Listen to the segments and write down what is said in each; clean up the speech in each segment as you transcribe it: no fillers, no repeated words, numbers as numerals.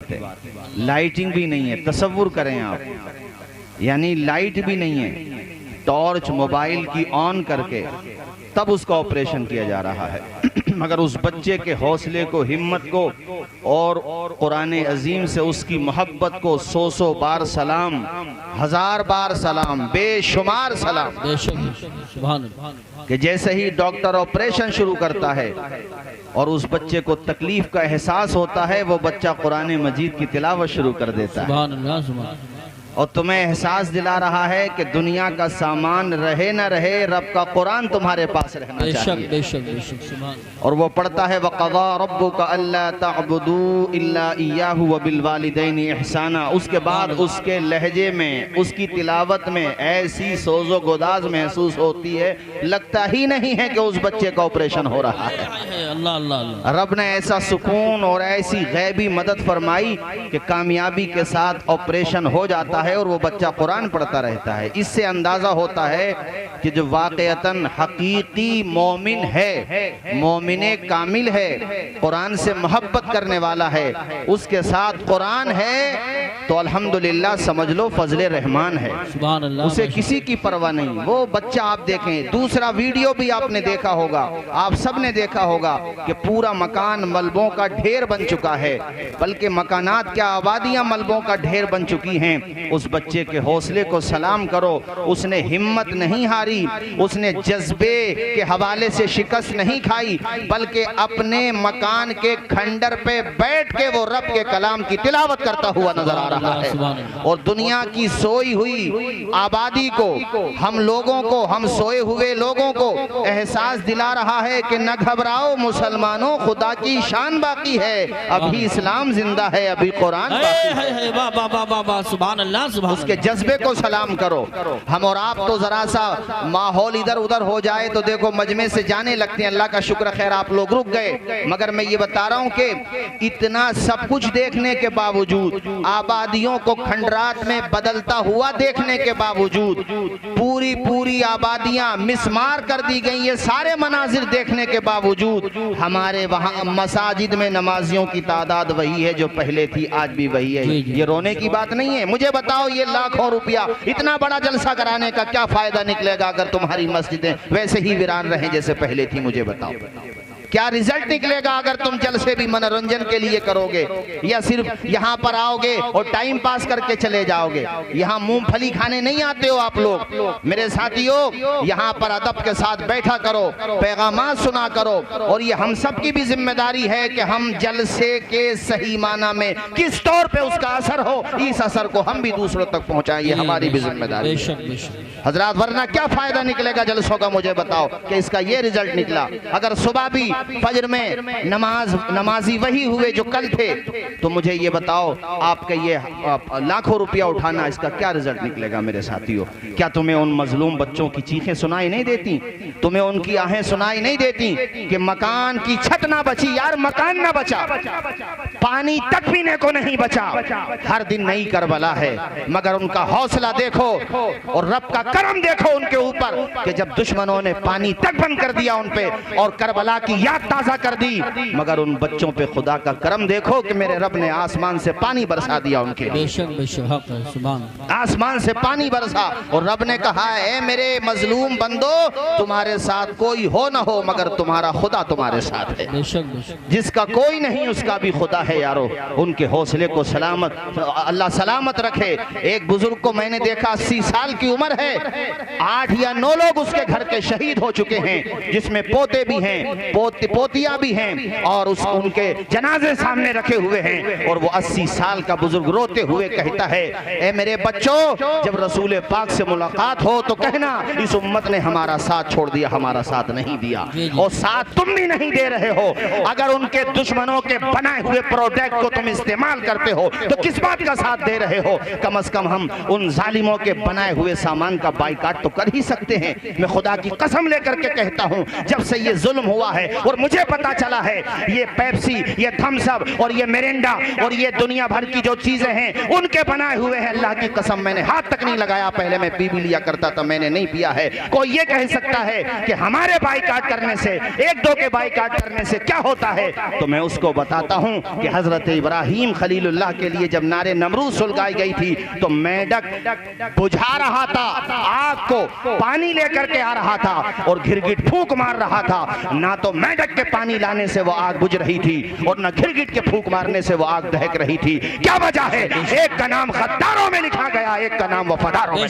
है। लाइटिंग भी नहीं है, तसव्वुर करें आप, यानी लाइट भी नहीं है, टॉर्च मोबाइल की ऑन करके तब उसका ऑपरेशन किया जा रहा है। मगर उस बच्चे के हौसले को, हिम्मत को और कुरान अजीम से उसकी मोहब्बत को 100 बार सलाम, 1000 बार सलाम, बेशुमार सलाम। कि जैसे ही डॉक्टर ऑपरेशन शुरू करता है और उस बच्चे को तकलीफ का एहसास होता है, वो बच्चा कुरान मजीद की तिलावत शुरू कर देता है और तुम्हें एहसास दिला रहा है कि दुनिया का सामान रहे न रहे, रब का कुरान तुम्हारे पास रहना चाहिए। बेशक। और वो पढ़ता है वक़ज़ा रब्बुका अल्ला तअबुदू इल्ला इय्याहु व बिल वालिदैनि इहसाना। उसके बाद उसके लहजे में, उसकी तिलावत में ऐसी सोज़ो गुदाज महसूस होती है, लगता ही नहीं है कि उस बच्चे का ऑपरेशन हो रहा है। अल्लाह अल्लाह। रब ने ऐसा सुकून और ऐसी गैबी मदद फरमाई कि कामयाबी के साथ ऑपरेशन हो जाता है और वो बच्चा कुरान पढ़ता रहता है। इससे अंदाजा होता है कि जो वाक़अतन हकीकी मोमिन है, मोमिने कामिल है, कुरान से मोहब्बत करने वाला है, उसके साथ कुरान है तो अल्हम्दुलिल्लाह समझ लो फजले रहमान है, उसे किसी की परवाह नहीं। वो बच्चा आप देखें, दूसरा वीडियो भी आपने देखा होगा, आप सब ने देखा होगा कि पूरा मकान मलबों का ढेर बन चुका है, बल्कि मकानात क्या आबादियां मलबों का ढेर बन चुकी हैं। उस बच्चे के हौसले को सलाम करो, उसने हिम्मत नहीं हारी, उसने जज्बे के हवाले से शिकस्त नहीं खाई, बल्कि अपने मकान के खंडर पे बैठ के वो रब के कलाम की तिलावत करता हुआ नजर आ रहा है। और दुनिया की सोई हुई आबादी को, हम लोगों को, हम सोए हुए लोगों को एहसास दिला रहा है कि न घबराओ मुसलमानों, खुदा की शान बाकी है, अभी इस्लाम जिंदा है, अभी कुरान बाकी है। उसके जज्बे को सलाम करो। हम और आप तो जरा सा माहौल इधर उधर हो जाए तो देखो मजमे से जाने लगते हैं। अल्लाह का शुक्र खैर आप लोग रुक गए, मगर मैं ये बता रहा हूँ कि इतना सब कुछ देखने के बावजूद, आबादियों को खंडरात में बदलता हुआ देखने के बावजूद, पूरी पूरी आबादियां मिसमार कर दी गई, ये सारे मनाजिर देखने के बावजूद हमारे वहाँ मसाजिद में नमाजियों की तादाद वही है जो पहले थी, आज भी वही है। ये रोने की बात नहीं है। मुझे बताओ, ये लाखों रुपया, इतना बड़ा जलसा कराने का क्या फायदा निकलेगा अगर तुम्हारी मस्जिदें वैसे ही वीरान रहें जैसे पहले थी? मुझे बताओ क्या रिजल्ट निकलेगा अगर तुम जलसे भी मनोरंजन के लिए करोगे या सिर्फ यहाँ पर आओगे और टाइम पास करके चले जाओगे? यहाँ मूंगफली खाने नहीं आते हो आप लोग मेरे साथियों, यहाँ पर अदब के साथ बैठा करो, पैगामात सुना करो। और ये हम सब की भी जिम्मेदारी है कि हम जलसे के सही माना में किस तौर पे उसका असर हो, इस असर को हम भी दूसरों तक पहुँचाएं, ये हमारी भी जिम्मेदारी है हजरात। वरना क्या फायदा निकलेगा जलसों का? मुझे बताओ कि इसका ये रिजल्ट निकला। अगर सुबह भी फजर में नमाजी वही हुए जो कल थे, तो मुझे ये बताओ आपका ये लाखों रुपया उठाना, इसका क्या रिजल्ट निकलेगा मेरे साथियों? क्या तुम्हें उन मजलूम बच्चों की चीखें सुनाई नहीं देती? तुम्हें उनकी आहें सुनाई नहीं देती कि मकान की छत ना बची? यार मकान ना बचा, पानी तक पीने को नहीं बचा। हर दिन नई करबला है, मगर उनका हौसला देखो और रब का करम देखो उनके ऊपर कि जब दुश्मनों ने पानी तक बंद कर दिया उन पे और करबला की याद ताजा कर दी, मगर उन बच्चों पे खुदा का करम देखो कि मेरे रब ने आसमान से पानी बरसा दिया उनके लिए। आसमान से पानी बरसा और रब ने कहा, ऐ मेरे मजलूम बंदो, तुम्हारे साथ कोई हो ना हो मगर तुम्हारा खुदा तुम्हारे साथ है। जिसका कोई नहीं उसका भी खुदा है। यारो उनके हौसले को सलामत, अल्लाह सलामत रखे। एक बुजुर्ग को मैंने देखा, 80 साल की उम्र है, 8 या 9 लोग उसके घर के शहीद हो चुके हैं, जिसमें पोते भी हैं, पोतियां भी हैं और उनके जनाजे सामने रखे हुए हैं। और वो 80 साल का बुजुर्ग रोते हुए कहता है, ए मेरे बच्चों, जब रसूल पाक से मुलाकात हो तो कहना इस उम्मत ने हमारा साथ छोड़ दिया, हमारा साथ नहीं दिया और साथ तुम भी नहीं दे रहे हो। अगर उनके दुश्मनों के बनाए हुए प्रोडक्ट को तुम इस्तेमाल करते हो तो किस बात का साथ दे रहे हो? कम से कम हम उन जालिमों के बनाए हुए सामान का बाइकाट तो कर ही सकते हैं। मैं खुदा की कसम लेकर के कहता हूं, जब से ये जुल्म हुआ है और मुझे पता चला है ये पेप्सी, ये थम्स अप और ये मिरिंडा और ये दुनिया भर की जो चीजें हैं उनके बनाए हुए हैं, अल्लाह की कसम मैंने हाथ तक नहीं लगाया। पहले मैं पी भी लिया करता था, मैंने नहीं पिया है। कोई ये कह सकता है कि हमारे बाइकाट करने से, एक दो के बाइकाट करने से क्या होता है? तो मैं उसको बताता हूं कि कि हजरत इब्राहीम खलीलुल्लाह के लिए जब नारे नमरूद सुलगाई गई थी तो मेंढक बुझा रहा था, आग को पानी लेकर के आ रहा था और घिरगिट फूंक मार रहा था। ना तो मेंढक के पानी लाने से वो आग बुझ रही थी और न घिरगिट के फूंक मारने से वो आग दहक रही थी। क्या वजह है? एक का नाम गद्दारों में लिखा गया, एक का नाम वफादारों में।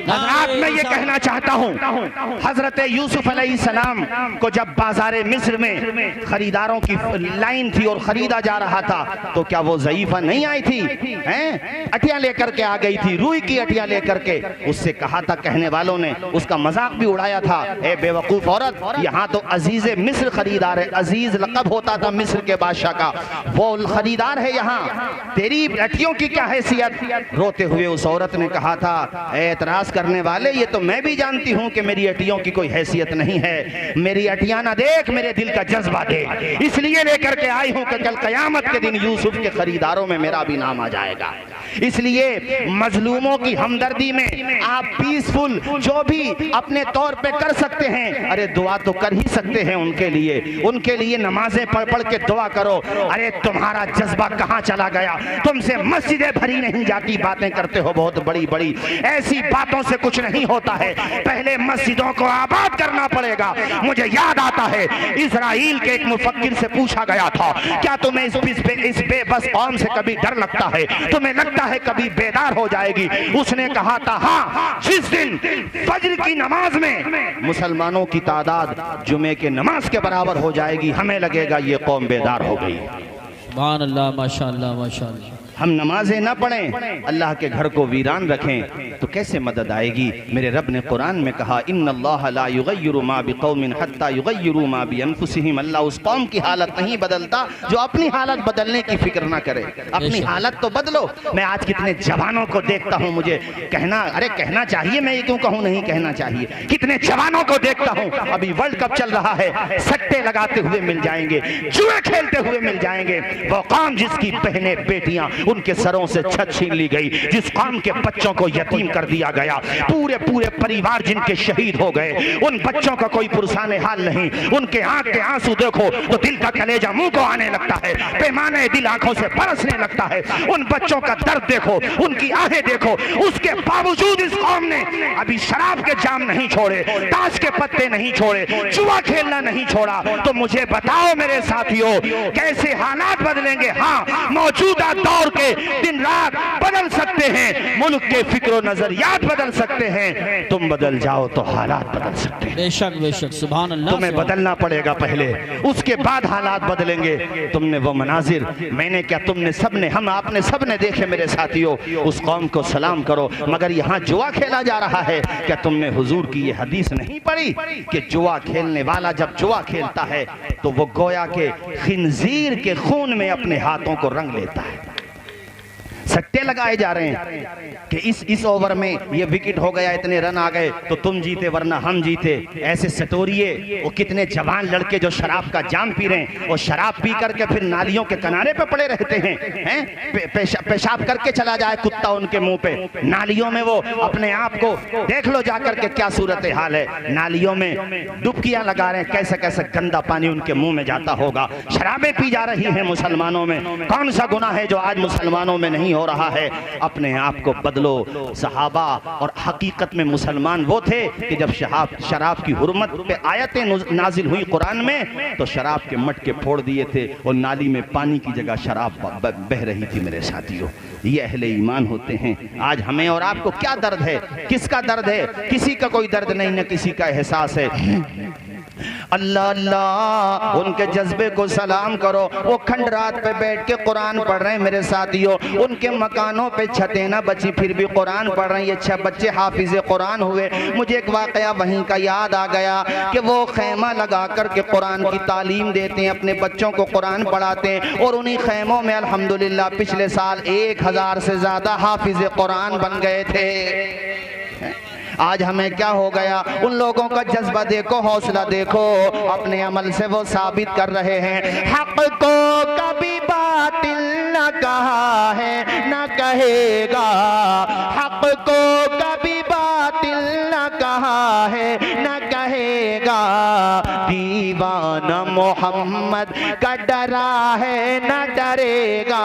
हजरात, मैं ये कहना चाहता हूँ, हजरत यूसुफ अलैहिस्सलाम को जब बाजारे मिस्र में खरीदारों की लाइन थी और खरीदा जा रहा था तो क्या वो ज़ईफा नहीं आई थी? हैं? अटिया लेकर के आ गई थी, रुई की अटिया लेकर के। उससे कहा था, कहने वालों ने उसका मजाक भी उड़ाया था, ए बेवकूफ औरत, यहाँ तो अजीज मिस्र खरीदार है। अजीज लक़ब होता था मिस्र के बादशाह का, वो खरीदार है यहाँ, तेरी अटियों की क्या हैसियत? रोते हुए उस औरत ने कहा था, एतराज करने वाले, ये तो मैं भी जानती हूँ कि मेरी अटियों की कोई हैसियत नहीं है। मेरी अटियां ना देख, मेरे दिल का जज्बा देख, इसलिए लेकर के आई हूँ कि कल कयामत के दिन यूसुफ के खरीदारों में मेरा भी नाम आ जाएगा। इसलिए मजलूमों की हमदर्दी में आप पीसफुल जो भी अपने तौर पे कर सकते हैं, अरे दुआ तो कर ही सकते हैं उनके लिए नमाजें पढ़ पढ़ के दुआ करो। अरे तुम्हारा जज्बा कहाँ चला गया? तुमसे मस्जिदें भरी नहीं जाती, बातें करते हो बहुत बड़ी बड़ी, ऐसी बातों से कुछ नहीं होता है। पहले मस्जिदों को आबाद करना पड़ेगा। मुझे याद आता है, इजराइल के एक मुफक्किर से पूछा गया था, क्या तुम्हें इस बेबस कौम से कभी डर लगता है? तुम्हें लगता है कभी बेदार हो जाएगी? उसने कहा था, हाँ, जिस दिन फज्र की नमाज में मुसलमानों की तादाद जुमे के नमाज के बराबर हो जाएगी, हमें लगेगा ये कौम बेदार हो गई। सुभान अल्लाह, माशाअल्लाह, माशाअल्लाह। हम नमाजें ना पढ़ें, अल्लाह के घर को वीरान रखें, तो कैसे मदद आएगी? मेरे रब ने कुरान में कहा, इन्नल्लाह ला युगय्यिरु मा बिकौमिन हत्ता युगय्यिरु मा बिअनफुसिहिम। अल्लाह उस कौम की हालत नहीं बदलता जो अपनी हालत बदलने की फिक्र ना करे। अपनी हालत तो बदलो। मैं आज कितने जवानों को देखता हूँ, मुझे कहना चाहिए, मैं ये क्यों कहूँ नहीं कहना चाहिए, कितने जवानों को देखता हूँ, अभी वर्ल्ड कप चल रहा है, सट्टे लगाते हुए मिल जाएंगे, जुए खेलते हुए मिल जाएंगे। वो कौम जिसकी बहनें बेटियां उनके सरों से छत छीन ली गई, जिस कौम के बच्चों को यतीम कर दिया गया, पूरे पूरे परिवार जिनके शहीद हो गए, उन बच्चों का कोई पुरसाने हाल नहीं। उनके आंख के आंसू देखो तो दिल का कलेजा मुंह को आने लगता है, पैमाने दिल आंखों से बरसने लगता है। उन बच्चों का दर्द देखो, उनकी आहें देखो। उसके बावजूद इस कौम ने अभी शराब के जाम नहीं छोड़े, ताश के पत्ते नहीं छोड़े, जुआ खेलना नहीं छोड़ा। तो मुझे बताओ मेरे साथियों, कैसे हालात बदलेंगे? हाँ, मौजूदा दौर के दिन रात बदल सकते हैं, मुल्क के फिक्र नजरियात बदल सकते हैं। तुम बदल जाओ तो हालात बदल सकते हैं। बेशक बेशक, सुभान अल्लाह। तुम्हें बदलना पड़ेगा पहले, उसके बाद हालात बदलेंगे। तुमने वो मनाजिर, मैंने क्या, तुमने सबने, हम आपने सबने देखे मेरे साथियों। उस कौम को सलाम करो, मगर यहाँ जुआ खेला जा रहा है। क्या तुमने हुजूर की ये हदीस नहीं पढ़ी कि जुआ खेलने वाला जब जुआ खेलता है तो वो गोया के खिंजीर के खून में अपने हाथों को रंग लेता है। सट्टे लगाए जा रहे हैं कि इस ओवर में ये विकेट हो गया, इतने रन आ गए तो तुम जीते वरना हम जीते। ऐसे सटोरिए। वो कितने जवान लड़के जो शराब का जाम पी रहे हैं, और शराब पी करके फिर नालियों के किनारे पे पड़े रहते हैं, पेशाब करके चला जाए कुत्ता उनके मुंह पे, नालियों में वो अपने आप को देख लो जाकर के क्या सूरत हाल है। नालियों में डुबकियां लगा रहे हैं, कैसे कैसे गंदा पानी उनके मुंह में जाता होगा। शराबें पी जा रही हैं मुसलमानों में। कौन सा गुनाह है जो आज मुसलमानों में नहीं हो रहा है? अपने आप को बदलो। सहाबा और हकीकत में मुसलमान वो थे कि जब शराब की हुर्मत पे आयतें नाजिल हुई कुरान में, तो शराब के मटके फोड़ दिए थे और नाली में पानी की जगह शराब बह रही थी। मेरे साथियों, ये अहले ईमान होते हैं। आज हमें और आपको क्या दर्द है? किसका दर्द है? किसी का कोई दर्द नहीं, न किसी का एहसास है। अल्लाह अल्लाह, उनके जज्बे को सलाम करो। वो खंडरात पे बैठ के कुरान पढ़ रहे हैं मेरे साथियों। उनके मकानों पे छतें ना बची, फिर भी कुरान पढ़ रहे हैं। ये 6 बच्चे हाफिज कुरान हुए। मुझे एक वाकया वहीं का याद आ गया कि वो खैमा लगा कर के कुरान की तालीम देते हैं, अपने बच्चों को कुरान पढ़ाते हैं। और उन्हीं खैमों में अल्हम्दुलिल्लाह पिछले साल 1000 से ज्यादा हाफिज कुरान बन गए थे। आज हमें क्या हो गया? उन लोगों का जज्बा देखो, हौसला देखो, अपने अमल से वो साबित कर रहे हैं। हक को कभी बातिल न कहा है, न कहेगा। हक को कभी बातिल न कहा है, न कहेगा। दीवाना मोहम्मद का डरा है न डरेगा,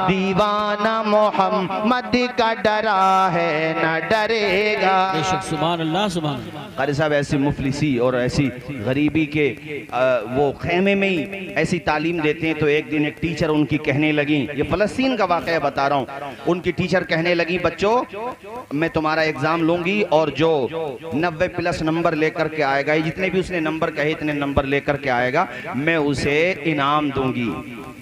दीवाना मोहम्मद का डरा है न डरेगा। बेशक सुभान अल्लाह सुभान अल्लाह। कारी साहब ऐसी मुफलिसी और ऐसी गरीबी के वो खेमे में ही ऐसी तालीम देते हैं। तो एक दिन एक टीचर उनकी कहने लगी, ये फ़लस्तीन का वाक़या बता रहा हूँ, उनकी टीचर कहने लगी बच्चों मैं तुम्हारा एग्ज़ाम लूँगी और जो 90+ नंबर लेकर के आएगा, जितने भी उसने नंबर कहे इतने नंबर लेकर के आएगा, मैं उसे इनाम दूंगी।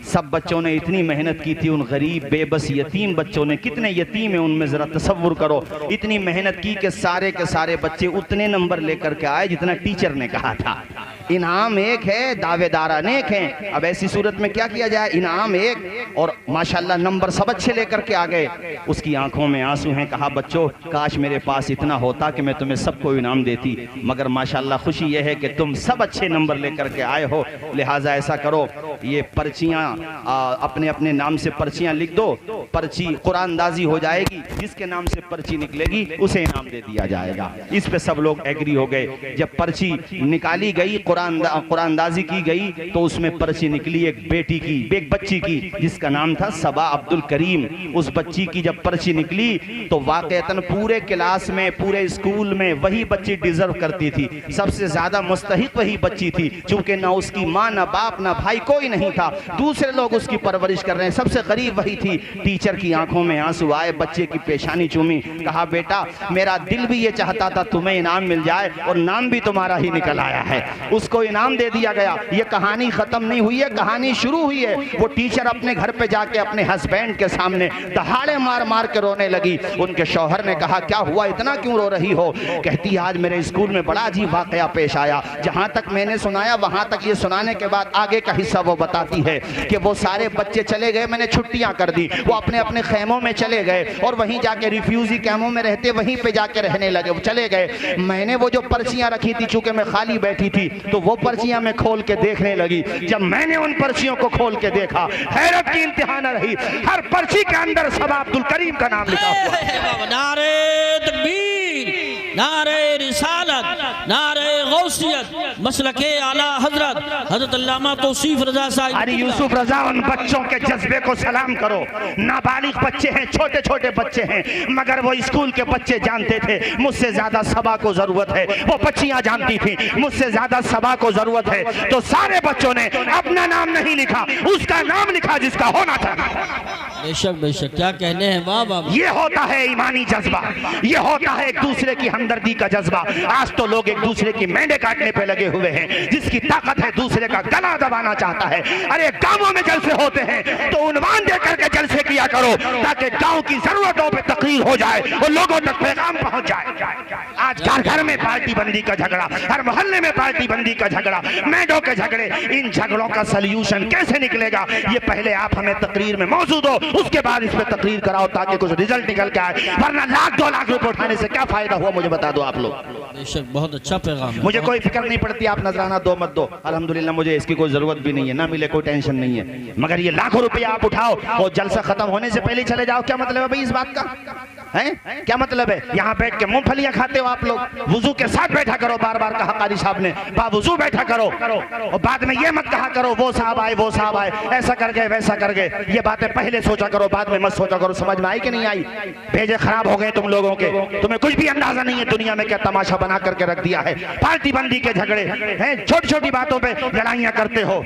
सब बच्चों ने इतनी मेहनत की थी, उन गरीब बेबस यतीम बच्चों ने, कितने यतीम है उनमें ज़रा तसव्वुर करो, इतनी मेहनत की कि सारे के सारे बच्चे उतने नंबर लेकर के आए जितना टीचर ने कहा था। इनाम एक है, दावेदार अनेक हैं। अब ऐसी सूरत में क्या किया जाए, इनाम एक और माशाल्लाह नंबर सब अच्छे लेकर के आ गए। उसकी आंखों में आंसू हैं, कहा बच्चों काश मेरे पास इतना होता कि मैं तुम्हें सबको इनाम देती, मगर माशाल्लाह खुशी यह है कि तुम सब अच्छे नंबर लेकर के आए हो, लिहाजा ऐसा करो ये पर्चियाँ अपने अपने नाम से पर्चियाँ लिख दो, पर्ची कुरानदाजी हो जाएगी, जिसके नाम से पर्ची निकलेगी उसे इनाम दे दिया जाएगा। इस पे सब लोग एग्री हो गए। जब पर्ची निकाली गई, कुरानदाजी की गई, तो उसमें पर्ची निकली एक बेटी की, एक बच्ची की, जिसका नाम था सबा अब्दुल करीम। उस बच्ची की जब पर्ची निकली तो वाकईतन पूरे क्लास में, पूरे स्कूल में वही बच्ची डिजर्व करती थी, सबसे ज्यादा मुस्तहिक वही बच्ची थी, चूंकि ना उसकी माँ ना बाप ना भाई कोई नहीं था, दूसरे लोग उसकी परवरिश कर रहे हैं, सबसे गरीब वही थी। टीचर की आंखों में आंसू आए, बच्चे की पेशानी चूमी, कहा बेटा मेरा दिल भी ये चाहता था तुम्हें इनाम मिल जाए और नाम भी तुम्हारा ही निकल आया है। उसको इनाम दे दिया गया। ये कहानी खत्म नहीं हुई है, कहानी शुरू हुई है। वो टीचर अपने घर पे जाके अपने हस्बैंड के सामने दहाड़े मार मार के रोने लगी। उनके शौहर ने कहा क्या हुआ, इतना क्यों रो रही हो? कहती आज मेरे स्कूल में बड़ा अजीब वाकया पेश आया, जहां तक मैंने सुनाया वहां तक ये सुनाने के बाद आगे का हिस्सा वो बताती है कि वो सारे बच्चे चले गए, मैंने छुट्टियां कर दी, वो अपने अपने खेमों में चले गए और वहीं जाके रिफ्यूजी कैंपों में रहते, वहीं पे जाके रहने लगे, वो चले गए। मैंने वो जो पर्चियां रखी थी, चूंकि मैं खाली बैठी थी, तो वो पर्चियां मैं खोल के देखने लगी। जब मैंने उन पर्चियों को खोल के देखा, हैरत की इंतहा न रही। हर पर्ची के अंदर सबा अब्दुल करीम का नाम लिखा हुआ है। नारे तकबीर, नारे रिसालत, नारे गौसियत, मसलके आला हजरत हजरत अल्लामा तौसीफ रजा साहिब। अरे यूसुफ रजा, उन बच्चों के जज्बे को सलाम करो। नाबालिग बच्चे हैं, छोटे छोटे बच्चे हैं, मगर वो स्कूल के बच्चे जानते थे मुझसे ज्यादा सबा को जरूरत है। वो बच्चियां जानती थी मुझसे ज्यादा सबा को जरूरत है। तो सारे बच्चों ने अपना नाम नहीं लिखा, उसका नाम लिखा जिसका होना था। बेशक बेशक, क्या कहने हैं, वाह वाह। ये होता है ईमानी जज्बा, ये होता है एक दूसरे की हमदर्दी का जज्बा। आज तो लोग एक दूसरे की मेंढे काटने पे लगे हुए हैं, जिसकी ताकत है दूसरे का गला दबाना चाहता है। अरे गांवों में जलसे होते हैं तो उन्वान दे करके जलसे किया करो, ताकि गांव की जरूरतों पे तकरीर हो जाए और लोगों तक पैगाम पहुंच जाए। आज घर घर में पार्टी बंदी का झगड़ा, हर मोहल्ले में पार्टी बंदी का झगड़ा, मेंढों के झगड़े। इन झगड़ों का सल्यूशन कैसे निकलेगा, ये पहले आप हमें तकरीर में मौजूद हो, उसके बाद इस पे तकरीर कराओ ताकि कुछ रिजल्ट निकल के आए, वरना लाख 2 लाख रुपए उठाने से क्या फायदा हुआ, मुझे बता दो आप लोग। बेशक बहुत अच्छा पैगाम है। मुझे कोई फिक्र नहीं पड़ती आप नजराना दो मत दो, अल्हम्दुलिल्लाह मुझे इसकी कोई जरूरत भी नहीं है, ना मिले कोई टेंशन नहीं है, मगर ये लाखों रुपए आप उठाओ और जलसा खत्म होने से पहले चले जाओ, क्या मतलब है भाई इस बात का? हैं? क्या मतलब है? यहाँ बैठ के मूंगफलियां खाते हो आप लोग। वुजू के साथ बैठा करो, बार बार कहा कारी साहब ने, बावुजू बैठा करो और बाद में ये मत कहा करो वो साहब आए वो साहब आए, ऐसा कर गए वैसा कर गए। ये बातें पहले सोचा करो, बाद में मत सोचा करो। समझ में आई कि नहीं आई? भेजे खराब हो गए तुम लोगों के, तुम्हें कुछ भी अंदाजा नहीं है दुनिया में क्या तमाशा बना करके रख दिया है। पार्टी बंदी के झगड़े हैं, छोटी छोटी बातों पे लड़ाइयां करते हो,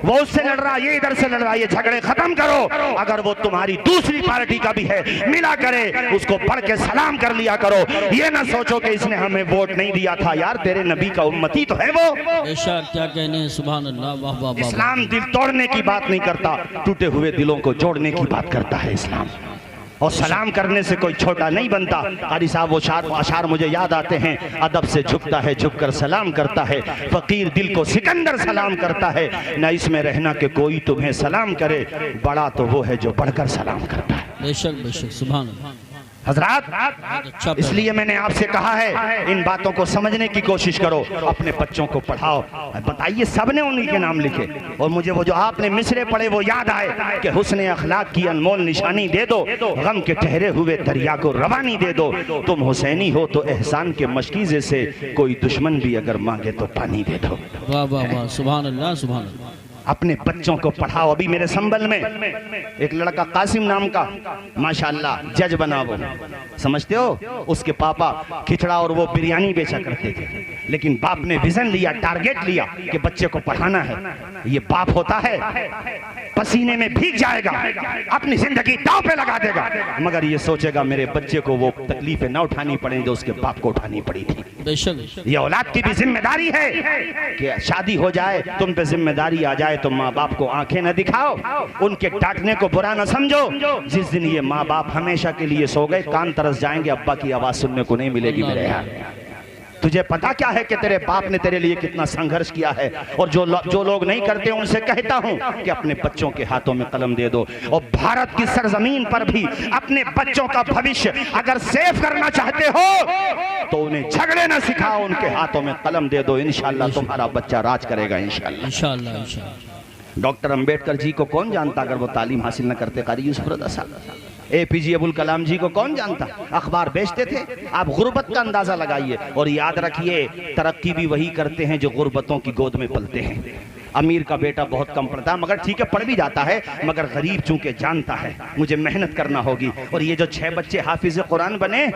वो उससे लड़ रहा, ये इधर से लड़ रहा, ये झगड़े खत्म करो। अगर वो तुम्हारी दूसरी पार्टी का भी है, मिला करे उसको पढ़ के सलाम कर लिया करो। ये ना सोचो कि इसने हमें वोट नहीं दिया था, यार तेरे नबी का उम्मती तो है वो। बेशक, क्या कहने हैं, सुभान अल्लाह, वाह वाह वाह। इस्लाम दिल तोड़ने की बात नहीं करता, टूटे हुए दिलों को जोड़ने की बात करता है इस्लाम। और सलाम करने से कोई छोटा नहीं बनता। कारी साहब वो अशार मुझे याद आते हैं, अदब से झुकता है झुककर सलाम करता है, फकीर दिल को सिकंदर सलाम करता है। न इसमें रहना कि कोई तुम्हें सलाम करे, बड़ा तो वो है जो बढ़कर सलाम करता है। बेशक बेशक, सुभान अल्लाह। हजरात, इसलिए मैंने आपसे कहा है इन बातों को समझने की कोशिश करो, अपने बच्चों को पढ़ाओ। बताइए, सबने उन्हीं के नाम लिखे और मुझे वो जो आपने मिसरे पढ़े वो याद आए कि हुस्न अखलाक की अनमोल निशानी दे दो, गम के ठहरे हुए दरिया को रवानी दे दो। तुम हुसैनी हो तो एहसान के मशकीज़े से कोई दुश्मन भी अगर मांगे तो पानी दे दो। वाह वाह वाह, सुभान अल्लाह सुभान अल्लाह। अपने बच्चों को पढ़ाओ। अभी मेरे संबल में एक लड़का कासिम नाम का माशाल्लाह जज बना, वो समझते हो, उसके पापा खिचड़ा और वो बिरयानी बेचा करते थे, लेकिन बाप ने विजन लिया, टारगेट लिया कि बच्चे को पढ़ाना है। ये बाप होता है, पसीने में भीग जाएगा, अपनी जिंदगी दांव पे लगा देगा, मगर ये सोचेगा मेरे बच्चे को वो तकलीफें ना उठानी पड़े जो उसके बाप को उठानी पड़ी थी। बेशक ये औलाद की भी जिम्मेदारी है कि शादी हो जाए, तुम पे जिम्मेदारी आ जाए तो माँ बाप को आंखें न दिखाओ, उनके डांटने को बुरा न समझो। जिस दिन ये माँ बाप हमेशा के लिए सो गए, कान तरस जाएंगे, अब्बा की आवाज सुनने को नहीं मिलेगी मेरे यार। तुझे पता क्या है कि तेरे बाप ने तेरे लिए कितना संघर्ष किया है, और जो लोग नहीं करते उनसे कहता हूं कि अपने बच्चों के हाथों में कलम दे दो। और भारत की सरजमीन पर भी अपने बच्चों का भविष्य अगर सेव करना चाहते हो तो उन्हें झगड़े न सिखाओ, उनके हाथों में कलम दे दो। इंशाल्लाह तुम्हारा बच्चा राज करेगा, इंशाल्लाह इंशाल्लाह इंशाल्लाह। डॉक्टर अंबेडकर जी को कौन जानता अगर वो तालीम हासिल न करते? कारी यूसुफ रज़ा साहब, APJ अबुल कलाम जी को कौन जानता? अखबार बेचते थे। आप गुर्बत का अंदाजा लगाइए और याद रखिए, तरक्की भी वही करते हैं जो गुर्बतों की गोद में पलते हैं। अमीर का बेटा बहुत कम पढ़ता है, मगर ठीक है पढ़ भी जाता है, मगर गरीब चूंकि जानता है मुझे मेहनत करना होगी। और ये जो 6 बच्चे हाफिज कुरान बने,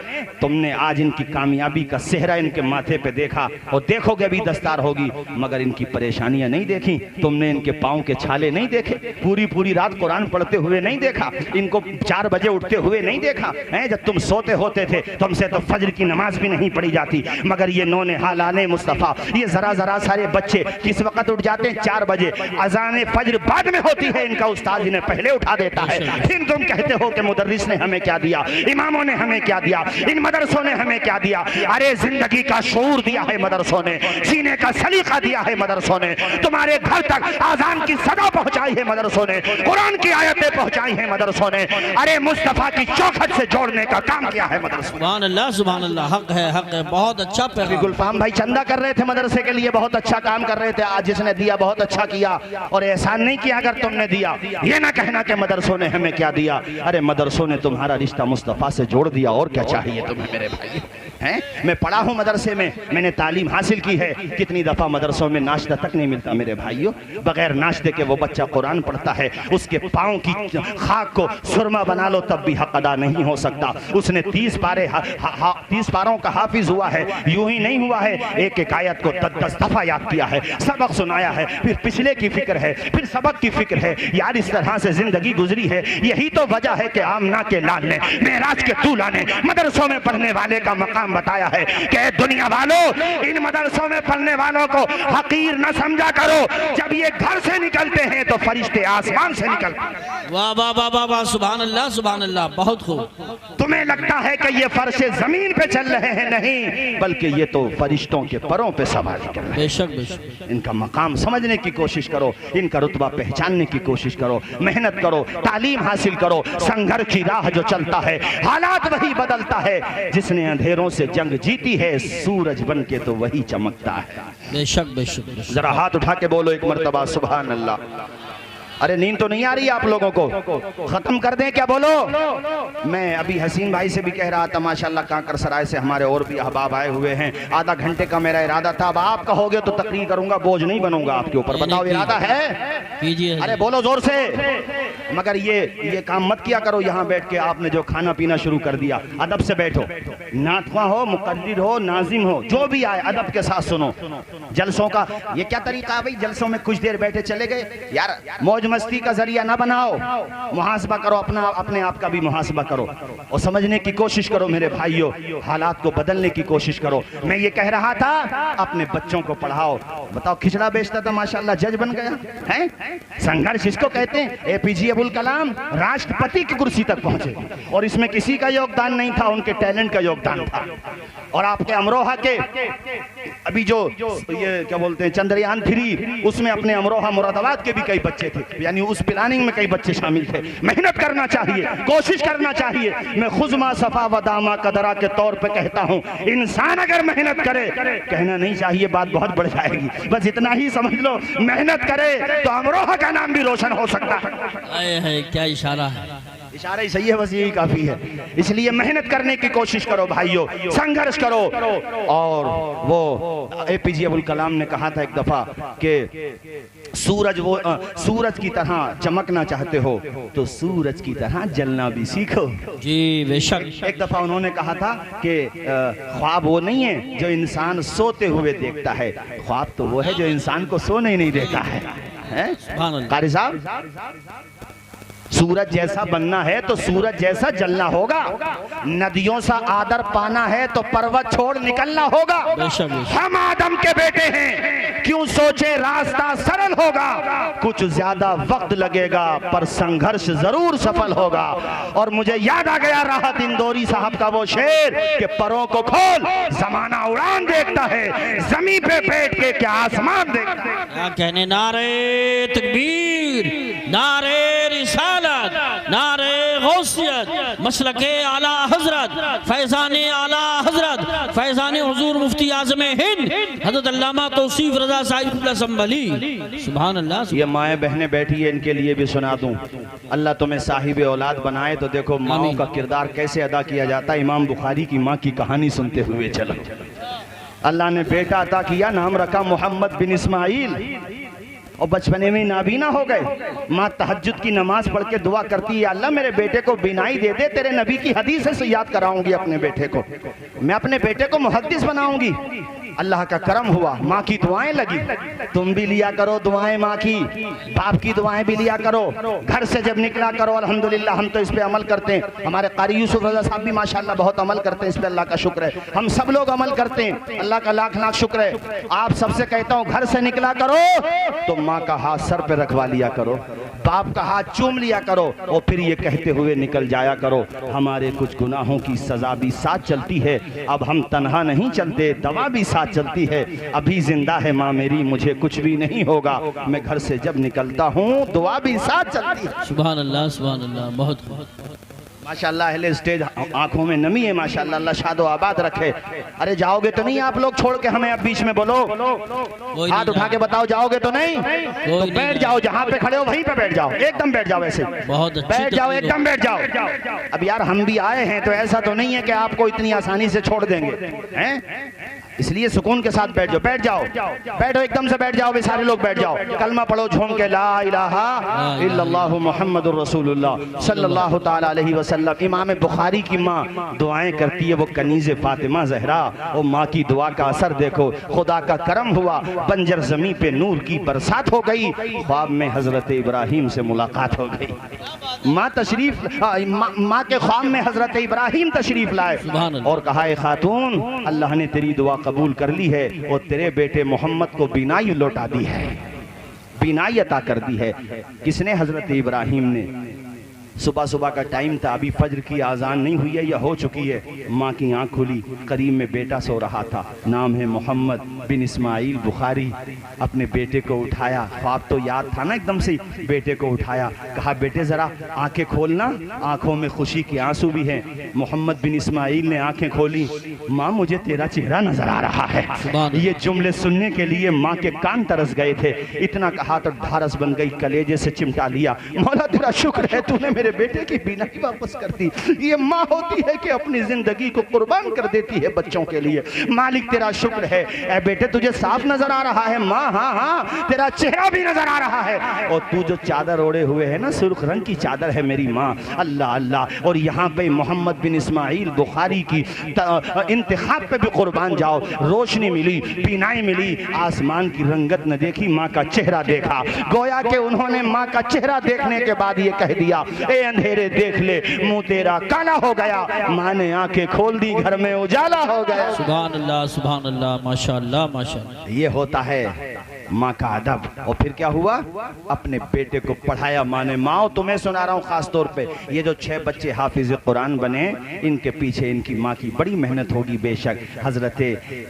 तुमने आज इनकी कामयाबी का सेहरा इनके माथे पे देखा और देखोगे भी दस्तार होगी, मगर इनकी परेशानियां नहीं देखी तुमने, इनके पाँव के छाले नहीं देखे, पूरी रात कुरान पढ़ते हुए नहीं देखा, इनको 4 बजे उठते हुए नहीं देखा है। जब तुम सोते होते थे तुमसे तो फजर की नमाज भी नहीं पढ़ी जाती, मगर ये नौने हालाने मुस्तफ़ा, ये जरा सारे बच्चे किस वक्त उठ जाते हैं? 4 बजे। अजान फजर बाद में होती है, इनका उस्ताद इन्हें पहले उठा देता है। फिर तुम कहते हो कि मुदर्रिस ने हमें क्या दिया, इमामों ने हमें क्या दिया, इन मदरसों ने हमें क्या दिया? अरे जिंदगी का शऊर दिया है मदरसों ने, सीने का सलीका दिया है मदरसों ने, तुम्हारे घर तक आजान की सदा पहुंचाई है मदरसों ने, कुरान की आयतें पहुंचाई है मदरसों ने, अरे मुस्तफा की चौखट से जोड़ने का काम किया है मदरसों। सुभान अल्लाह सुभान अल्लाह। हक है बहुत अच्छा पैगाम। गुलफाम भाई चंदा कर रहे थे मदरसे के लिए, बहुत अच्छा काम कर रहे थे। आज जिसने दिया बहुत अच्छा किया, और एहसान नहीं किया अगर तुमने दिया। ये ना कहना कि मदरसों ने हमें क्या दिया, अरे मदरसों ने तुम्हारा रिश्ता मुस्तफा से जोड़ दिया, और क्या चाहिए तुम्हें मेरे भाई हैं? मैं पढ़ा हूँ मदरसे में, मैंने तालीम हासिल की है। कितनी दफा मदरसों में नाश्ता तक नहीं मिलता मेरे भाइयों, बगैर नाश्ते के वो बच्चा कुरान पढ़ता है, उसके पाँव की खाक को सुरमा बना लो तब भी हक अदा नहीं हो सकता। उसने 30 पारों का हाफिज हुआ है, यूं ही नहीं हुआ है, एक आयत को 10 दफा याद किया है, सबक सुनाया है, फिर पिछले की फिक्र है, फिर सबक की फिक्र है। यार इस तरह से जिंदगी गुजरी है। यही तो वजह है कि आमना के लाल ने, मेराज के दूल्हा ने मदरसों में पढ़ने वाले का मकाम बताया है कि दुनिया वालों, इन मदरसों में पढ़ने वालों को हकीर न समझा करो। जब ये घर से निकलते हैं तो फरिश्ते आसमान से निकलते हैं। वाह वाह वाह वाह वाह, सुभान अल्लाह सुभान अल्लाह, बहुत खूब। तुम्हें लगता है कि ये फर्शे जमीन पे चल रहे हैं, नहीं, बल्कि ये तो फरिश्तों के परों पे सवारी कर रहे हैं। बेशक बेशक। इनका मकाम समझने की कोशिश करो, इनका रुतबा पहचानने की कोशिश करो, मेहनत करो, तालीम हासिल करो। संघर्ष की राह जो चलता है, हालात वही बदलता है। जिसने अंधेरों से जंग जीती है, सूरज बन के तो वही चमकता है। बेशक बेशक। जरा हाथ उठा के बोलो एक मर्तबा सुभान अल्लाह। अरे नींद तो नहीं आ रही आप लोगों को? खत्म कर दें क्या? बोलो। मैं अभी हसीन भाई से भी कह रहा था, माशाल्लाह कांकर सराय से हमारे और भी अहबाब आए हुए हैं। आधा घंटे का मेरा इरादा था, अब आप कहोगे तो तकरीर करूंगा, बोझ नहीं बनूंगा आपके ऊपर। बताओ इरादा है? कीजिए। अरे बोलो जोर से। मगर ये काम मत किया करो यहाँ बैठ के। आपने जो खाना पीना शुरू कर दिया, अदब से बैठो। नातवा हो, मुकद्दिर हो, नाजिम हो, जो भी आए अदब के साथ सुनो। जलसों का ये क्या तरीका भाई? जलसों में कुछ देर बैठे चले गए, यार मौज मस्ती का जरिया ना बनाओ। मुहासबा करो, अपने आप का भी मुहासबा करो और समझने की कोशिश करो मेरे भाइयों, हालात को बदलने की कोशिश करो। मैं ये कह रहा था अपने बच्चों को पढ़ाओ। बताओ खिचड़ा बेचता था, माशाल्लाह जज बन गया है। संघर्ष इसको कहते हैं। APJ अबुल कलाम राष्ट्रपति की कुर्सी तक पहुंचे और इसमें किसी का योगदान नहीं था, उनके टैलेंट का योगदान था। और आपके अमरोहा के अभी जो ये क्या बोलते हैं चंद्रयान 3, उसमें अपने अमरोहा मुरादाबाद के भी कई बच्चे थे। यानी उस प्लानिंग में कई बच्चे शामिल थे। मेहनत करना चाहिए, कोशिश करना चाहिए। मैं खुजमा सफा वदामा कदरा के तौर पे कहता हूँ, इंसान अगर मेहनत करे, कहना नहीं चाहिए बात बहुत बढ़ जाएगी, बस इतना ही समझ लो, मेहनत करे तो अमरोहा का नाम भी रोशन हो सकता है। क्या इशारा है, इशारा ही सही है, बस यही काफी है। इसलिए मेहनत करने की कोशिश करो भाइयों, संघर्ष करो। और वो एपीजे अब्दुल कलाम ने कहा था एक दफा कि सूरज की तरह चमकना चाहते हो तो सूरज की तरह जलना भी सीखो। जी बेशक। एक दफा उन्होंने कहा था कि ख्वाब वो नहीं है जो इंसान सोते हुए देखता है, ख्वाब तो वो है जो इंसान को सोने ही नहीं देता है। कारी साहब, सूरज जैसा बनना है तो सूरज जैसा जलना होगा, नदियों सा आदर पाना है तो पर्वत छोड़ निकलना होगा। हम आदम के बेटे हैं, क्यों सोचे रास्ता सरल होगा, कुछ ज्यादा वक्त लगेगा पर संघर्ष जरूर सफल होगा। और मुझे याद आ गया राहत इंदौरी साहब का वो शेर कि परों को खोल जमाना उड़ान देखता है, जमीन पे बैठ के क्या आसमान देखता है। क्या कहने, नारे तकबीर, नारे रिसालत, नारे गौसियत, मसलके आला हजरत, फैजाने आला हजरत, फैजाने हुजूर मुफ्ती आज़म हिंद हज़रत अल्लामा तौसीफ रज़ा साहिब संभली। सुभान अल्लाह। ये माएँ बहनें बैठी है, इनके लिए भी सुना दूं। अल्लाह तुम्हें साहिब औलाद बनाए तो देखो माओं का किरदार कैसे अदा किया जाता है। इमाम बुखारी की माँ की कहानी सुनते हुए चलो। अल्लाह ने बेटा अता किया, नाम रखा मोहम्मद बिन इस्माइल, और बचपने में नाबीना हो गए। माँ तहज्जुद की नमाज पढ़ के दुआ करती है, अल्लाह मेरे बेटे को बिनाई दे दे, तेरे नबी की हदीस से याद कराऊंगी अपने बेटे को, मैं अपने बेटे को मुहद्दिस बनाऊंगी। अल्लाह का करम हुआ, माँ की दुआएं लगी। तुम भी लिया करो दुआएं माँ की, बाप की दुआएं भी लिया करो, घर से जब निकला करो। अल्हम्दुलिल्लाह हम तो इस पे अमल करते हैं, हमारे कारी यूसुफ रज़ा साहब भी माशाअल्लाह बहुत अमल करते हैं इस पे, अल्लाह का शुक्र है। हम सब लोग अमल करते हैं, अल्लाह का लाख लाख शुक्र है। आप सबसे कहता हूँ घर से निकला करो तो माँ का हाथ सर पे रखवा लिया करो, बाप का हाथ चूम लिया करो, और फिर ये कहते हुए निकल जाया करो, हमारे कुछ गुनाहों की सजा भी साथ चलती है, अब हम तन्हा नहीं चलते, दवा भी साथ चलती है। अभी जिंदा है माँ मेरी, मुझे कुछ भी नहीं होगा, मैं घर से जब निकलता हूँ दुआ भी साथ चलती है। सुभान अल्लाह, सुभान अल्लाह। बहुत माशाअल्लाह अहले स्टेज आंखों में नमी है माशाअल्लाह, अल्लाह शादो आबाद रखे। अरे जाओगे तो नहीं आप लोग छोड़ के हमें, अब बीच में बोलो, हाथ उठा के बताओ जाओगे तो नहीं, तो बैठ जाओ, जहाँ पे खड़े हो वहीं पे बैठ जाओ, एकदम बैठ जाओ, ऐसे बहुत बैठ जाओ, एकदम बैठ जाओ। अब यार हम भी आए हैं तो ऐसा तो नहीं है कि आपको इतनी आसानी से छोड़ देंगे, हैं? इसलिए सुकून के साथ बैठ जाओ, बैठ जाओ, बैठो, एकदम से बैठ जाओ, भी सारे लोग बैठ जाओ। कलमा पढ़ो झूम के, ला इलाहा इल्लल्लाहु मुहम्मदुर रसूलुल्लाह सल्लल्लाहु ताला अलैहि वसल्लम। इमाम बुखारी की माँ दुआएं करती है, वो कनीज़े फातिमा ज़हरा, वो माँ की दुआ का असर देखो, खुदा का करम हुआ, बंजर ज़मीं पे नूर की बरसात हो गई, ख्वाब में हज़रत इब्राहीम से मुलाकात हो गई। माँ तशरीफ, माँ के ख्वाब में हज़रत इब्राहीम तशरीफ लाए और कहा, ए खातून, अल्लाह ने तेरी दुआ कबूल कर ली है और तेरे बेटे मोहम्मद को बिनाई लौटा दी है, बिनाई अता कर दी है। किसने? हजरत इब्राहीम ने। सुबह सुबह का टाइम था, अभी फज्र की आज़ान नहीं हुई है या हो चुकी है। माँ की आंख खुली, करीब में बेटा सो रहा था, नाम है मोहम्मद बिन इस्माइल बुखारी। अपने बेटे को उठाया, ख्वाब तो याद था ना एकदम से, बेटे को उठाया, कहा बेटे ज़रा आंखें खोलना, आंखों में खुशी के आंसू भी हैं। मोहम्मद बिन इस्माइल ने आंखें खोली, माँ मुझे तेरा चेहरा नजर आ रहा है। ये जुमले सुनने के लिए माँ के कान तरस गए थे। इतना कहा तो ढारस बन गई, कलेजे से चिमटा लिया, मौला तेरा शुक्र है तूने मेरे बेटे की बिनाई वापस कर दी। ये माँ होती है कि अपनी जिंदगी को कुर्बान कर देती है बच्चों के लिए। मालिक तेरा शुक्र है, ए बेटे तुझे साफ नजर आ रहा है। माँ हाँ हाँ तेरा चेहरा भी नजर आ रहा है, और तू जो चादर ओढ़े हुए है ना, सुर्ख रंग की चादर है मेरी माँ। अल्लाह अल्लाह। और यहाँ पे मोहम्मद बिन इस्माइल बुखारी की इंतखाब पे भी कुर्बान जाओ। रोशनी मिली, बिनाई मिली, आसमान की रंगत न देखी, माँ का चेहरा देखा। गोया के उन्होंने माँ का चेहरा देखने के बाद ये कह दिया, ए अंधेरे देख ले, मुंह तेरा काला हो गया। माँ ने आंखें खोल दी, घर में उजाला हो गया। सुभान अल्लाह, सुभान अल्लाह, माशाअल्लाह, माशाअल्लाह। ये होता है माँ का अदब। और फिर क्या हुआ, अपने बेटे को पढ़ाया माँ ने। माँ तुम्हें सुना रहा हूँ खास तौर पे, ये जो 6 बच्चे हाफिज कुरान बने, इनके पीछे इनकी माँ की बड़ी मेहनत होगी बेशक। हजरत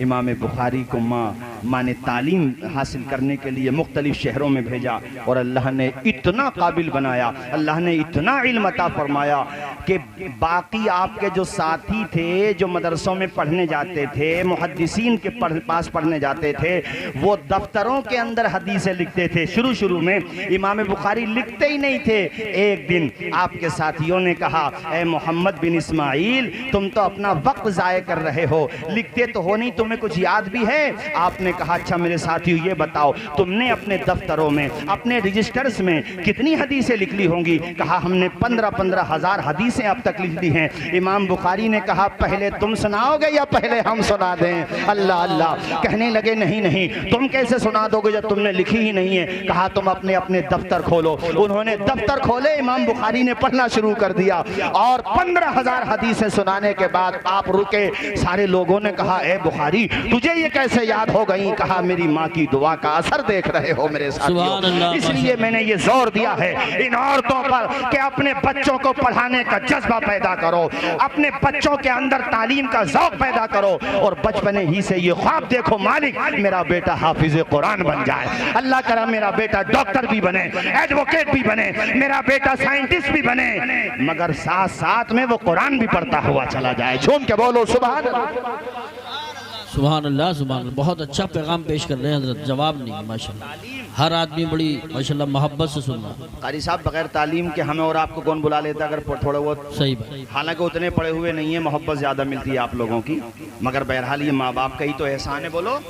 इमाम बुखारी को माँ ने तालीम हासिल करने के लिए मुख्तलिफ शहरों में भेजा और अल्लाह ने इतना काबिल बनाया, अल्लाह ने इतना इल्म अता फरमाया कि बाकी आपके जो साथी थे जो मदरसों में पढ़ने जाते थे, मुहद्दिसीन के पास पढ़ने जाते थे, वो दफ्तरों के अंदर हदीसें लिखते थे। शुरू में इमाम बुखारी लिखते ही नहीं थे। एक दिन आपके साथियों ने कहा, ए मोहम्मद बिन इस्माइल, तुम तो अपना वक्त ज़ाय कर रहे हो, लिखते तो हो नहीं, तुम्हें कुछ याद भी है? आपने कहा, अच्छा मेरे साथियों ये बताओ, तुमने अपने दफ्तरों में, अपने रजिस्टर्स में कितनी हदीसें लिख ली होंगी? कहा, हमने 15 हज़ार हदीसें अब तक लिख दी हैं। इमाम बुखारी ने कहा, पहले तुम सुनाओगे या पहले हम सुना दें? अल्लाह अल्लाह। कहने लगे, नहीं, तुम कैसे सुना दोगे जब तुमने लिखी ही नहीं है? कहा, तुम अपने दफ्तर खोलो। उन्होंने दफ्तर खोले, इमाम बुखारी ने पढ़ना शुरू कर दिया और 15,000 हदीसें सुनाने के बाद आप रुके। सारे लोगों ने कहा, ए बुखारी, तुझे ये कैसे याद हो गई? कहा, मेरी माँ की दुआ का असर देख रहे हो मेरे साथियों, इसलिए मैंने ये जोर दिया है इन औरतों पर कि अपने बच्चों को पढ़ाने का जज्बा पैदा करो, अपने बच्चों के अंदर तालीम का ज़ौक़ पैदा करो और बचपने ही से ये ख्वाब देखो, मालिक मेरा बेटा हाफिज कुरान बन जाए, अल्लाह करा मेरा बेटा डॉक्टर भी बने, एडवोकेट भी बने, मेरा बेटा साइंटिस्ट भी बने, मगर साथ साथ में वो कुरान भी पढ़ता हुआ चला जाए। झूम के बोलो सुभान अल्लाह। सुभान अल्लाह, सुभान अल्लाह। बहुत अच्छा पैगाम पेश कर रहे हैं हज़रत, जवाब नहीं माशाल्लाह। हर आदमी बड़ी माशाल्लाह मोहब्बत से सुन रहा है। कारी साहब, बगैर तालीम के हमें और आपको कौन बुला लेता अगर थोड़ा बहुत? सही बात। हालांकि उतने पढ़े हुए नहीं है, मोहब्बत ज़्यादा मिलती है आप लोगों की, मगर बहरहाल ये माँ बाप का ही तो एहसान है। बोलो,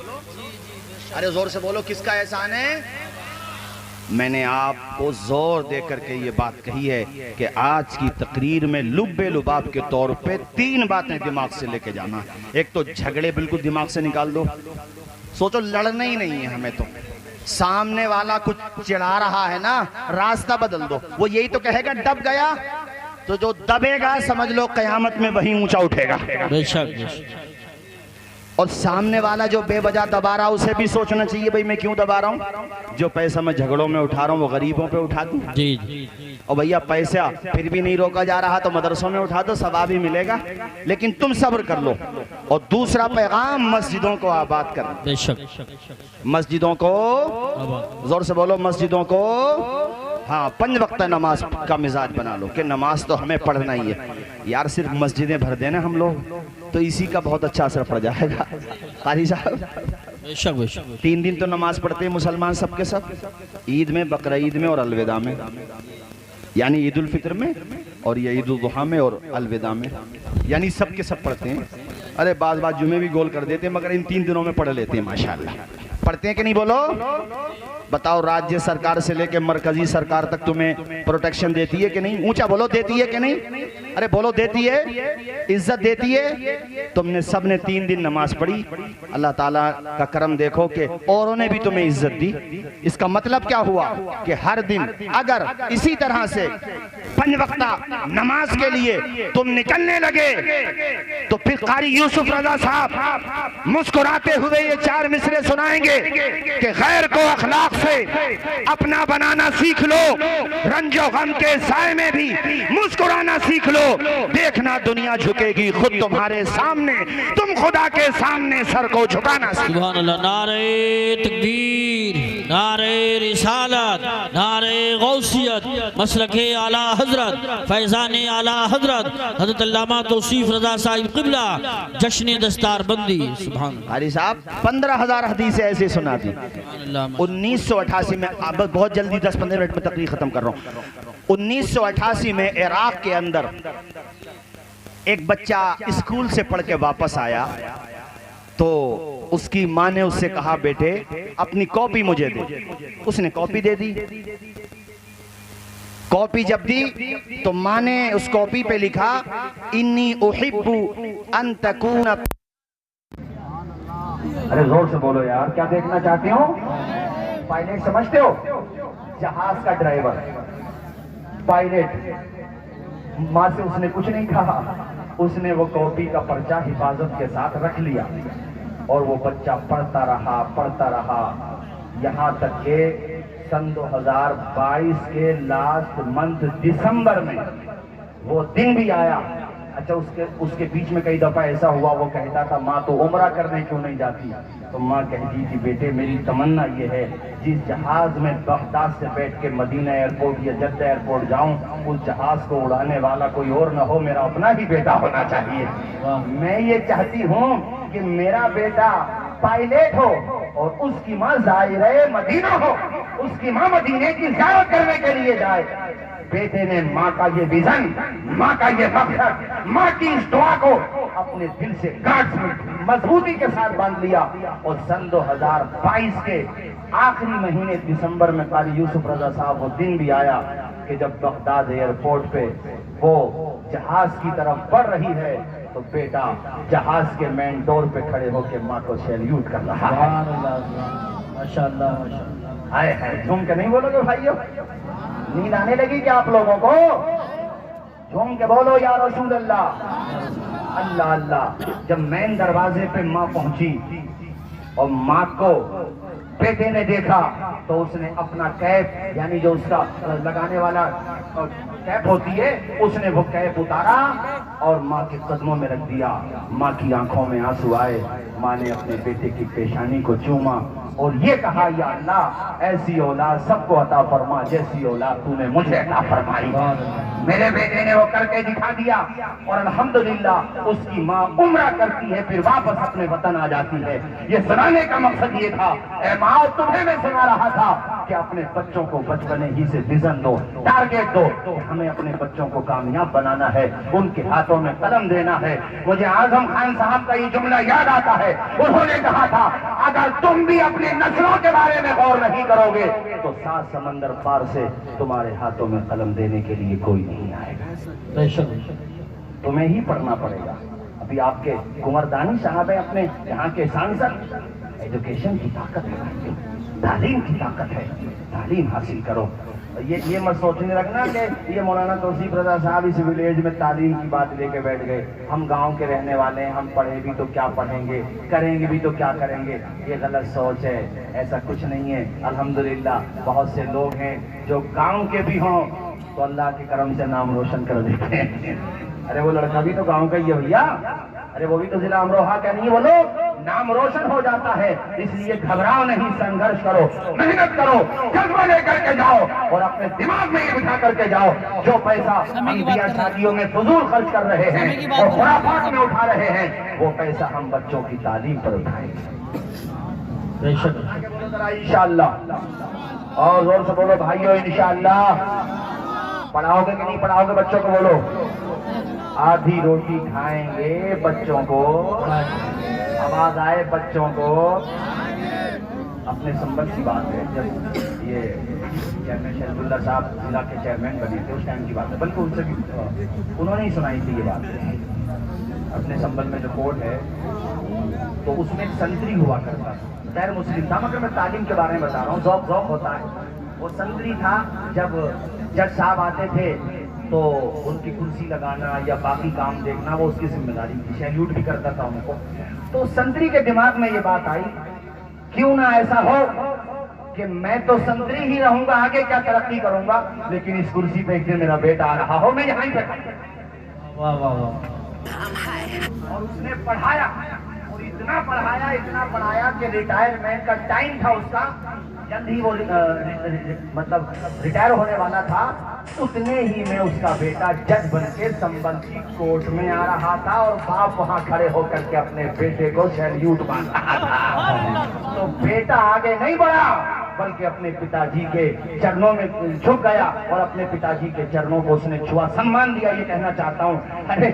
अरे जोर से बोलो, किसका एहसान है? मैंने आपको जोर दे करके ये बात कही है कि आज की तकरीर में लुब्बे लुबाब के तौर पे 3 बातें दिमाग से लेके जाना। एक तो झगड़े बिल्कुल दिमाग से निकाल दो, सोचो लड़ना ही नहीं है हमें। तो सामने वाला कुछ चिढ़ा रहा है ना, रास्ता बदल दो। वो यही तो कहेगा दब गया, तो जो दबेगा समझ लो कयामत में वही ऊंचा उठेगा। बेशक। और सामने वाला जो बेवजह दबा रहा, उसे भी सोचना चाहिए, भाई मैं क्यों दबा रहा हूँ? जो पैसा मैं झगड़ों में उठा रहा हूँ वो गरीबों पे उठा दूँ। जी। और भैया पैसा फिर भी नहीं रोका जा रहा तो मदरसों में उठा दो, सवाब ही मिलेगा, लेकिन तुम सब्र कर लो। और दूसरा पैगाम, मस्जिदों को आबाद करना। बेशक। मस्जिदों को, जोर से बोलो, मस्जिदों को, हाँ, 5 वक्त नमाज का मिजाज बना लो कि नमाज तो हमें पढ़ना ही है यार। सिर्फ मस्जिदें भर देना हम लोग तो इसी का बहुत अच्छा असर पड़ जाएगा। कारी साहब, बेशक बेशक। 3 दिन तो नमाज पढ़ते हैं मुसलमान सबके सब, ईद में, बकरा ईद में और अलविदा में, यानी ईद उल फितर में और ये ईद उल दुहा में और अलविदा में, यानी सब के सब पढ़ते हैं। अरे बाज जुमे भी गोल कर देते हैं, मगर इन 3 दिनों में पढ़ लेते हैं माशाल्लाह। पढ़ते हैं कि नहीं? बोलो, बताओ, राज्य सरकार से लेकर मरकजी सरकार तक तुम्हें प्रोटेक्शन देती है कि नहीं? ऊंचा बोलो, देती है कि नहीं? अरे बोलो, देती है, इज्जत देती है। तुमने सबने 3 दिन नमाज पढ़ी, अल्लाह ताला का करम देखो कि औरों ने भी तुम्हें इज्जत दी। इसका मतलब क्या हुआ कि हर दिन अगर इसी तरह से 5 वक्ता नमाज के लिए तुम निकलने लगे तो फिर कारी यूसुफ रजा साहब मुस्कुराते हुए ये 4 मिसरे सुनाएंगे कि गैर को अखलाक से अपना बनाना सीख लो, रंजो गम के साए में भी मुस्कुराना सीख लो, देखना दुनिया झुकेगी खुद तुम्हारे सामने, तुम खुदा के सामने सर को झुकाना सीख। सुभान अल्लाह। नारे तकबीर, नारे रिसालत, नारे गौसियत, मसलके आला हजरत, फैजाने आला हजरत हजरत अल्लामा तौसीफ रजा साहिब क़िबला, जश्न दस्तार बंदी। सुभान हारी साहब, 15,000 हदीसें ऐसे सुना दी। 1988 में, अब बहुत जल्दी 10-15 मिनट में तकरीर खत्म कर रहा हूँ। 1988 में इराक के अंदर एक बच्चा स्कूल से पढ़ के वापस आया तो उसकी माँ ने उससे कहा, बेटे अपनी कॉपी मुझे दे। उसने कॉपी दे दी। कॉपी जब दी तो माँ ने उस कॉपी पे लिखा, इन्नी उहिब्बु अन तकूना। अरे जोर से बोलो यार, क्या देखना चाहते हो? पायलट समझते हो? जहाज का ड्राइवर, पायलट। माँ से उसने कुछ नहीं कहा, उसने वो कॉपी का पर्चा हिफाजत के साथ रख लिया और वो बच्चा पढ़ता रहा। यहाँ तक के सन 2022 के लास्ट मंथ दिसंबर में वो दिन भी आया। अच्छा, उसके बीच में कई दफा ऐसा हुआ, वो कहता था माँ तो उम्रा करने क्यों नहीं जाती, तो माँ कहती थी बेटे मेरी तमन्ना ये है जिस जहाज में बगदाद से बैठ के मदीना एयरपोर्ट या जद्दा एयरपोर्ट जाऊं, उस जहाज को उड़ाने वाला कोई और न हो, मेरा अपना ही बेटा होना चाहिए। मैं ये चाहती हूँ कि मेरा बेटा पायलट हो और उसकी माँ ज़ाहिरे मदीना हो, उसकी माँ मदीने की ज़ियारत करने के लिए जाए। बेटे ने माँ का ये विजन, माँ का ये मकसद, माँ की इस दुआ को अपने दिल से गांठ मजबूती के साथ बांध लिया और सन 2022 के आखिरी महीने दिसंबर में कारी यूसुफ रजा साहब वो दिन भी आया कि जब बगदाद एयरपोर्ट पे वो जहाज की तरफ बढ़ रही है तो बेटा जहाज के मेन डोर पे खड़े होकर माँ को सैल्यूट कर रहा है। माशाअल्लाह माशाअल्लाह। आए है झूम के नहीं बोलोगे भाइयों? नींद आने लगी क्या आप लोगों को? झूम के बोलो या रसूल अल्लाह, अल्लाह अल्लाह। जब मेन दरवाजे पे माँ पहुंची और माँ को बेटे ने देखा तो उसने अपना कैप, यानी जो उसका लगाने वाला कैप होती है, उसने वो कैप उतारा और माँ के कदमों में रख दिया। माँ की आंखों में आंसू आए, माँ ने अपने बेटे की पेशानी को चूमा और ये कहा या अल्लाह ऐसी औलाद सबको अता फरमा जैसी औलाद तूने मुझे अता फरमाई। मेरे बेटे ने वो करके दिखा दिया और अल्हम्दुलिल्लाह उसकी माँ उम्रा करती है, फिर वापस अपने वतन आ जाती है। ये सुनाने का मकसद ये था, ऐ माँ तुम्हें मैं सुना रहा था कि अपने बच्चों को बचपने ही से विजन दो, टारगेट दो कि हमें अपने बच्चों को कामयाब बनाना है, उनके हाथों में कलम देना है। मुझे आजम खान साहब का ये जुमला याद आता है, उन्होंने कहा था अगर तुम भी अपनी नस्लों के बारे में गौर नहीं करोगे तो 7 समंदर पार से तुम्हारे हाथों में कलम देने के लिए कोई नहीं आएगा, तुम्हें ही पढ़ना पड़ेगा। अभी आपके कुंवरदानी साहब है अपने यहाँ के सांसद, एजुकेशन की ताकत है, तालीम की ताकत है, तालीम हासिल करो। ये मत सोचने लगना कि ये मौलाना तौसीफ रजा साहब इस विलेज में तालीम की बात लेके बैठ गए, हम गांव के रहने वाले हैं, हम पढ़े भी तो क्या पढ़ेंगे, करेंगे भी तो क्या करेंगे। ये गलत सोच है, ऐसा कुछ नहीं है। अल्हम्दुलिल्लाह बहुत से लोग हैं जो गांव के भी हों तो अल्लाह के करम से नाम रोशन कर देते हैं। अरे वो लड़का भी तो गांव का ही है भैया, अरे वो भी तो जिला अमरोहा का नहीं है, वो लोग नाम रोशन हो जाता है। इसलिए घबराओ नहीं, संघर्ष करो, मेहनत करो, जज्बा लेकर के जाओ और अपने दिमाग में ये बिठा करके जाओ जो पैसा हम बिया शादियों में फजूल खर्च कर रहे हैं और खुराफात में उठा रहे हैं, वो पैसा हम बच्चों की तालीम पर उठाएंगे इंशाअल्लाह। और जोर से बोलो भाइयों इंशाअल्लाह। पढ़ाओगे कि नहीं पढ़ाओगे बच्चों को? बोलो। आधी रोटी खाएंगे बच्चों को, आवाज आए बच्चों को। अपने संबंध की बात है, जब ये चेयरमैन शहदुल्ला साहब जिला के चेयरमैन बने थे उस टाइम की बात है, बल्कि उनसे भी उन्होंने ही सुनाई थी ये बात। अपने संबंध में जो कोर्ट है तो उसमें एक संतरी हुआ करता था, गैर मुस्लिम था, मगर मैं तालीम के बारे में बता रहा हूँ, ज़ौक़ होता है। वो संतरी था, जब जज साहब आते थे तो उनकी कुर्सी लगाना या बाकी काम देखना वो उसकी जिम्मेदारी थी, सैल्यूट भी करता था उनको। तो संतरी के दिमाग में ये बात आई, क्यों ना ऐसा हो कि मैं तो संतरी ही रहूंगा, आगे क्या तरक्की करूंगा, लेकिन इस कुर्सी पे एक दिन मेरा बेटा आ रहा हो, मैं यहाँ ही बैठा। वाह वाह वाह। और उसने पढ़ाया और इतना पढ़ाया कि रिटायरमेंट का टाइम था उसका, जल्द ही वो मतलब रिटायर होने वाला था। उतने ही में उसका बेटा जज बन के संबंध की कोर्ट में आ रहा था और बाप वहां खड़े होकर के अपने बेटे को सैल्यूट मार रहा था। तो बेटा आगे नहीं बढ़ा बल्कि अपने पिताजी के चरणों में झुक गया और अपने पिताजी के चरणों को उसने छुआ, सम्मान दिया। ये कहना चाहता हूँ, अरे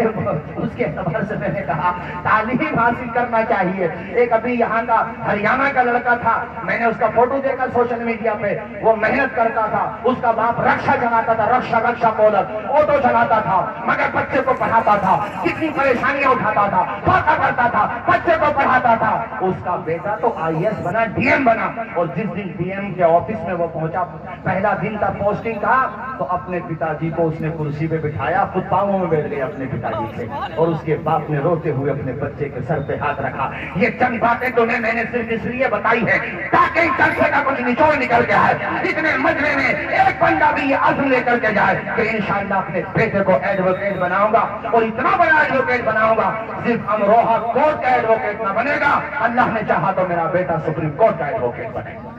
उसके खबर से मैंने कहा तालीम हासिल करना चाहिए। एक अभी यहाँ का हरियाणा का लड़का था, मैंने उसका फोटो देखा सोशल मीडिया पे, वो मेहनत करता था, उसका बाप रक्षा चलाता था, रक्षा पोलर ऑटो चलाता था, मगर बच्चे को पढ़ाता था, कितनी परेशानियां उठाता था, धोखा करता था, बच्चे को पढ़ाता था। उसका बेटा तो IAS बना, DM बना, और जिस दिन सीएम के ऑफिस में वो पहुंचा, पहला दिन था पोस्टिंग का, तो अपने पिताजी को उसने कुर्सी पे बिठाया, खुद पांवों में बैठ गए अपने पिताजी से, और उसके बाप ने रोते हुए अपने बच्चे के सर पे हाथ रखा। ये चंद बातें तुम्हें मैंने सिर्फ इसलिए बताई है ताकि जलसे का कुछ निचोड़ निकल के आए, इतने मजरे में एक बंदा भी ये अज़्म लेकर के जाए कि इंशाअल्लाह अपने बेटे को एडवोकेट बनाऊंगा, और इतना बड़ा एडवोकेट बनाऊंगा सिर्फ अमरोहा कोर्ट का एडवोकेट ना बनेगा, अल्लाह ने चाहा तो मेरा बेटा सुप्रीम कोर्ट का एडवोकेट बनेगा।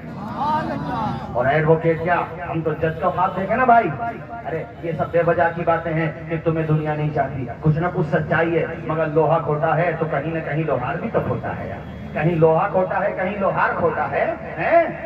और एडवोकेट क्या, हम तो जज का ख्वाब देखे ना भाई। अरे ये सब बेवजह की बातें हैं कि तुम्हें दुनिया नहीं चाहती, कुछ ना कुछ सच्चाई है, मगर लोहा खोटा है तो कहीं ना कहीं लोहार भी तो खोटा है यार, कहीं लोहा खोटा है कहीं लोहार खोटा है,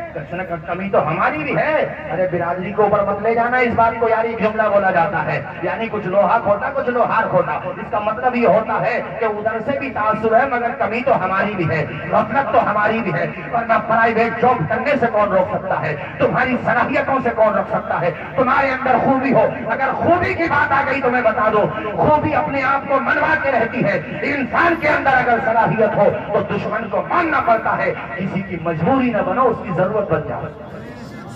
कुछ न कुछ कमी तो हमारी भी है। अरे बिरादरी को ऊपर मत ले जाना इस बात को यार, एक जुमला बोला जाता है यानी कुछ लोहा खोटा कुछ लोहार खोटा, इसका मतलब ये होता है कि उधर से भी तासुर है मगर कमी तो हमारी भी है, गफलत तो हमारी भी है, वरना प्राइवेट जॉब करने से कौन रोक सकता है, तुम्हारी सलाहियतों से कौन रोक सकता है, तुम्हारे अंदर खूबी हो, अगर खूबी की बात आ गई तो मैं बता दो, खूबी अपने आप को मनवा के रहती है, इंसान के अंदर अगर सलाहियत हो तो दुश्मन को मानना पड़ता है, किसी की मजबूरी न बनो उसकी जरूरत बन जाओ।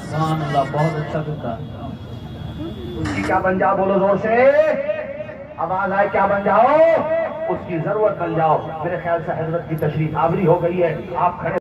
सुभान अल्लाह, बहुत अच्छा करता। उसकी क्या बन जाओ, बोलो जोर से, आवाज आए, क्या बन जाओ, उसकी जरूरत बन जाओ। मेरे ख्याल से हजरत की तशरीफ आवरी हो गई है, आप खड़े